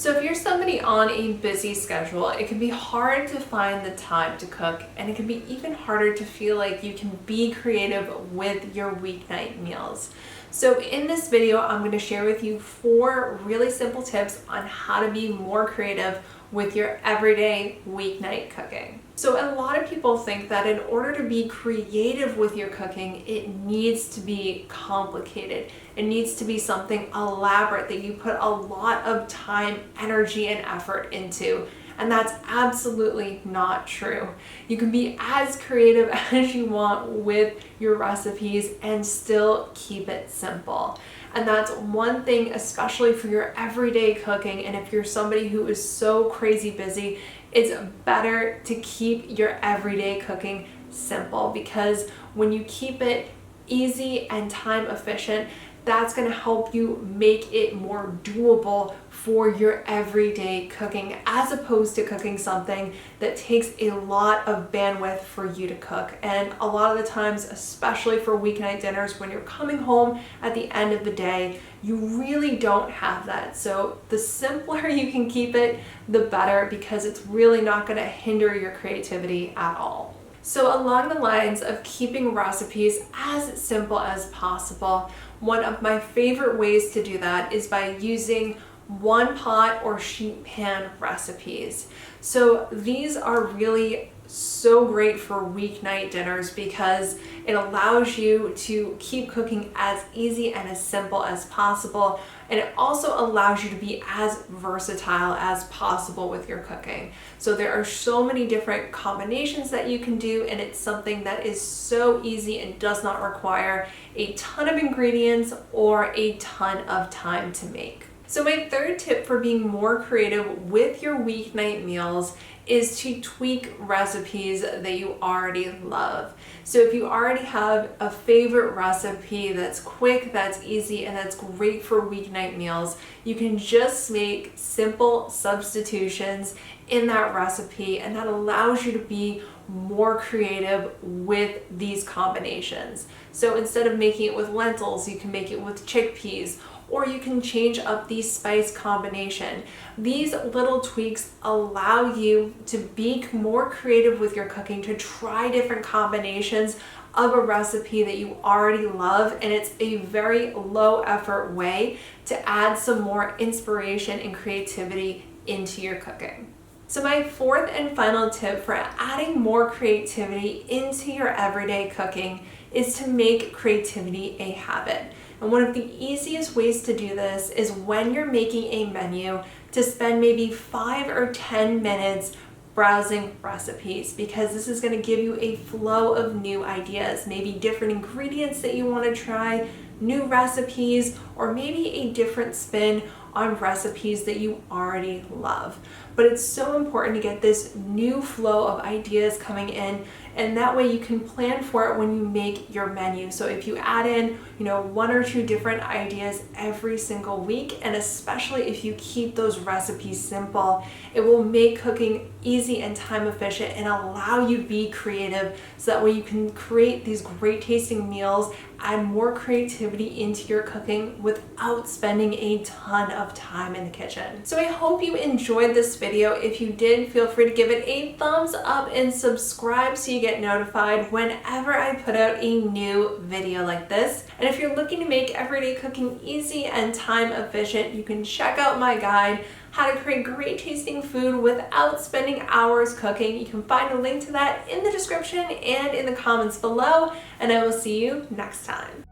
So if you're somebody on a busy schedule, it can be hard to find the time to cook, and it can be even harder to feel like you can be creative with your weeknight meals. So in this video, I'm going to share with you 4 really simple tips on how to be more creative with your everyday weeknight cooking. So a lot of people think that in order to be creative with your cooking, it needs to be complicated. It needs to be something elaborate that you put a lot of time, energy, and effort into. And that's absolutely not true. You can be as creative as you want with your recipes and still keep it simple. And that's one thing, especially for your everyday cooking. And if you're somebody who is so crazy busy, it's better to keep your everyday cooking simple, because when you keep it easy and time efficient, that's going to help you make it more doable for your everyday cooking, as opposed to cooking something that takes a lot of bandwidth for you to cook. And a lot of the times, especially for weeknight dinners, when you're coming home at the end of the day, you really don't have that. So the simpler you can keep it, the better, because it's really not going to hinder your creativity at all. So along the lines of keeping recipes as simple as possible, one of my favorite ways to do that is by using one pot or sheet pan recipes. So these are really so great for weeknight dinners because it allows you to keep cooking as easy and as simple as possible. And it also allows you to be as versatile as possible with your cooking. So there are so many different combinations that you can do, and it's something that is so easy and does not require a ton of ingredients or a ton of time to make. So my third tip for being more creative with your weeknight meals is to tweak recipes that you already love. So if you already have a favorite recipe that's quick, that's easy, and that's great for weeknight meals, you can just make simple substitutions in that recipe, and that allows you to be more creative with these combinations. So instead of making it with lentils, you can make it with chickpeas, or you can change up the spice combination. These little tweaks allow you to be more creative with your cooking, to try different combinations of a recipe that you already love, and it's a very low effort way to add some more inspiration and creativity into your cooking. So my fourth and final tip for adding more creativity into your everyday cooking is to make creativity a habit. And one of the easiest ways to do this is when you're making a menu, to spend maybe 5 or 10 minutes browsing recipes, because this is going to give you a flow of new ideas, maybe different ingredients that you want to try, new recipes, or maybe a different spin on recipes that you already love. But it's so important to get this new flow of ideas coming in, and that way you can plan for it when you make your menu. So if you add in, 1 or 2 different ideas every single week, and especially if you keep those recipes simple, it will make cooking easy and time efficient and allow you to be creative, so that way you can create these great tasting meals, add more creativity into your cooking without spending a ton of time in the kitchen. So I hope you enjoyed this video. If you did, feel free to give it a thumbs up and subscribe so you get notified whenever I put out a new video like this. And if you're looking to make everyday cooking easy and time efficient, you can check out my guide, How to Create Great Tasting Food Without Spending Hours Cooking. You can find a link to that in the description and in the comments below, and I will see you next time.